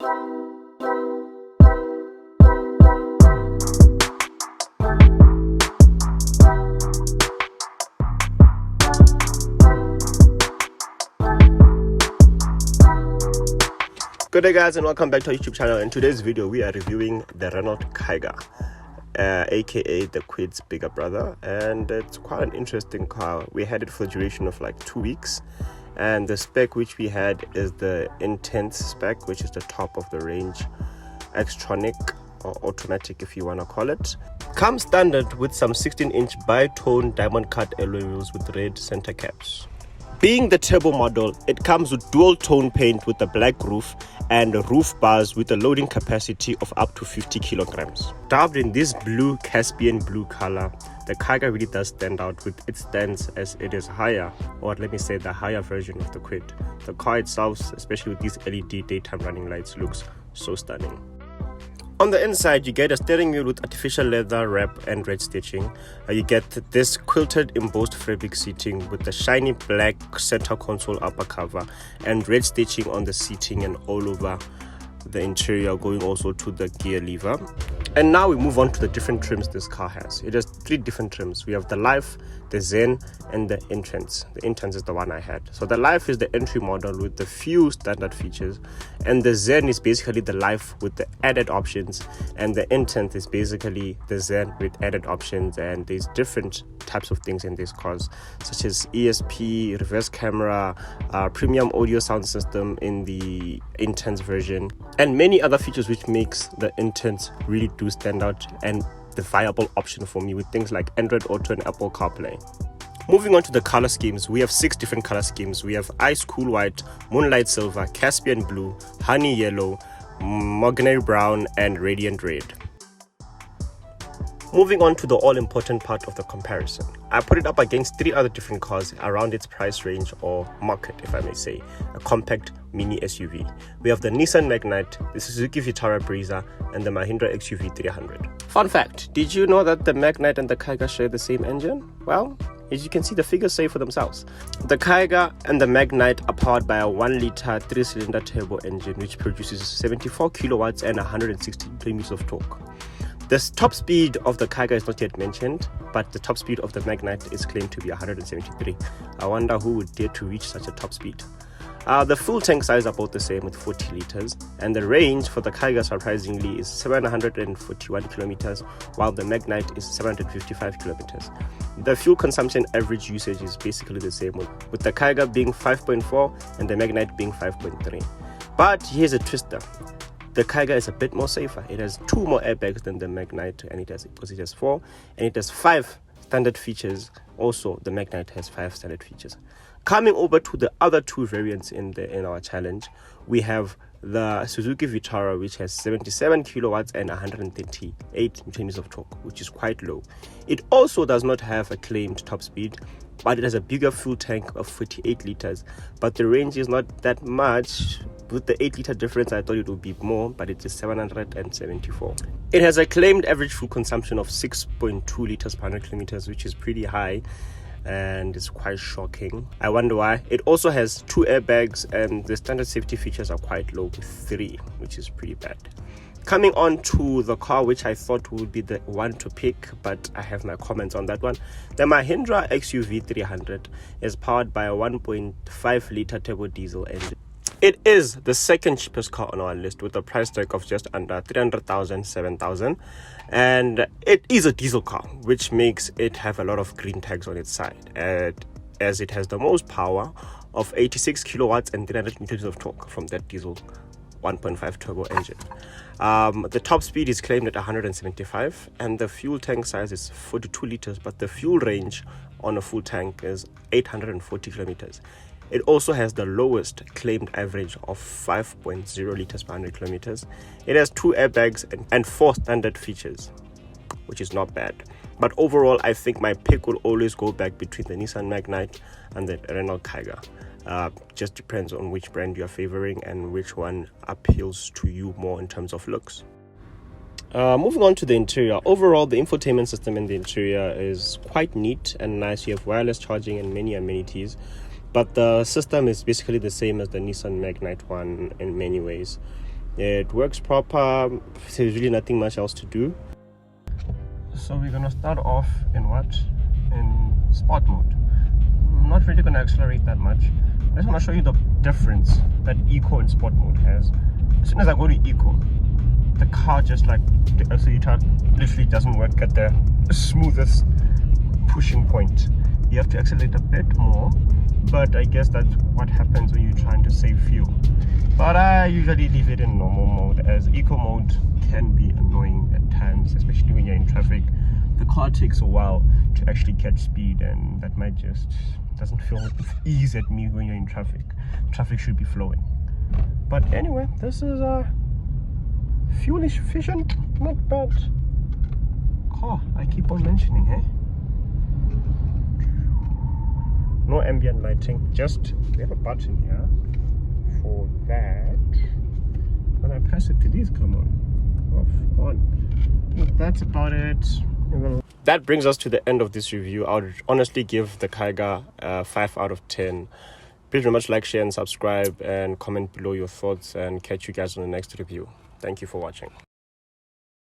Good day guys, and welcome back to our YouTube channel. In today's video we are reviewing the RENAULT KIGER, aka the Quid's bigger brother, and it's quite an interesting car. We had it for the duration of like 2 weeks, and the spec which we had is the intense spec, which is the top of the range, Xtronic or automatic if you want to call it. Comes standard with some 16-inch bi-tone diamond cut alloy wheels with red center caps. Being the turbo model, it comes with dual tone paint with a black roof and roof bars with a loading capacity of up to 50 kilograms. Dubbed in this blue Caspian blue color, the KIGER really does stand out with its stance, as it is higher, or let me say the higher version of the Quid. The car itself, especially with these LED daytime running lights, looks so stunning. On the inside, you get a steering wheel with artificial leather wrap and red stitching. You get this quilted embossed fabric seating with the shiny black center console upper cover and red stitching on the seating and all over the interior, going also to the gear lever. And now we move on to the different trims this car has. It has 3 different trims. We have the Life, the Zen, and the Intense. The Intense is the one I had. So the Life is the entry model with the few standard features, and the Zen is basically the Life with the added options, and the Intense is basically the Zen with added options. And there's different types of things in these cars, such as ESP, reverse camera, premium audio sound system in the Intense version, and many other features which makes the Intense really do stand out and the viable option for me, with things like Android Auto and Apple CarPlay. Moving on to the color schemes, we have 6 different color schemes. We have Ice Cool White, Moonlight Silver, Caspian Blue, Honey Yellow, Mahogany Brown, and Radiant Red. Moving on to the all-important part of the comparison, I put it up against 3 other different cars around its price range or market, if I may say, a compact mini SUV. We have the Nissan Magnite, the Suzuki Vitara Breezer, and the Mahindra XUV 300. Fun fact, did you know that the Magnite and the KIGER share the same engine? Well, as you can see, the figures say for themselves. The KIGER and the Magnite are powered by a 1-liter 3-cylinder turbo engine which produces 74 kilowatts and 160 newtons of torque. The top speed of the KIGER is not yet mentioned, but the top speed of the Magnite is claimed to be 173. I wonder who would dare to reach such a top speed. The full tank size are both the same with 40 liters, and the range for the KIGER surprisingly is 741 kilometers, while the Magnite is 755 kilometers. The fuel consumption average usage is basically the same, with the KIGER being 5.4 and the Magnite being 5.3. But here's a twister. The KIGER is a bit more safer. It has 2 more airbags than the Magnite, and because it has 4, and it has 5 standard features. Also, the Magnite has 5 standard features. Coming over to the other 2 variants in our challenge, we have the Suzuki Vitara, which has 77 kilowatts and 138 newtons of torque, which is quite low. It also does not have a claimed top speed, but it has a bigger fuel tank of 48 liters, but the range is not that much. With the 8-liter difference, I thought it would be more, but it is 774. It has a claimed average fuel consumption of 6.2 liters per 100 kilometers, which is pretty high, and it's quite shocking. I wonder why. It also has 2 airbags, and the standard safety features are quite low with 3, which is pretty bad. Coming on to the car which I thought would be the one to pick, but I have my comments on that one. The Mahindra XUV 300 is powered by a 1.5 liter turbo diesel engine. It is the second cheapest car on our list, with a price tag of just under 300,000, 7,000, and it is a diesel car, which makes it have a lot of green tags on its side, as it has the most power of 86 kilowatts and 300 newtons of torque from that diesel 1.5 turbo engine. The top speed is claimed at 175, and the fuel tank size is 42 liters, but the fuel range on a full tank is 840 kilometers. It also has the lowest claimed average of 5.0 liters per 100 kilometers. It has 2 airbags and 4 standard features, which is not bad. But overall, I think my pick will always go back between the Nissan Magnite and the RENAULT KIGER. Just depends on which brand you're favoring and which one appeals to you more in terms of looks. Moving on to the interior. Overall, the infotainment system in the interior is quite neat and nice. You have wireless charging and many amenities, but the system is basically the same as the Nissan Magnite one in many ways. It works proper. There's really nothing much else to do. So we're gonna start off in sport mode. I'm not really gonna accelerate that much. I just want to show you the difference that eco and sport mode has. As soon as I go to eco, the car just like the accelerator literally doesn't work at the smoothest pushing point. You have to accelerate a bit more, but I guess that's what happens when you're trying to save fuel. But I usually leave it in normal mode, as eco mode can be annoying at times, especially when you're in traffic. The car takes a while to actually catch speed, and that might just doesn't feel with ease at me when you're in traffic. Traffic should be flowing. But anyway, this is a fuel efficient, not bad car. I keep on mentioning, hey? No ambient lighting, just we have a button here for that. When I press it, these come on. But that's about it. That brings us to the end of this review. I would honestly give the Kiger 5 out of 10. Please very much like, share and subscribe, and comment below your thoughts, and catch you guys on the next review. Thank you for watching.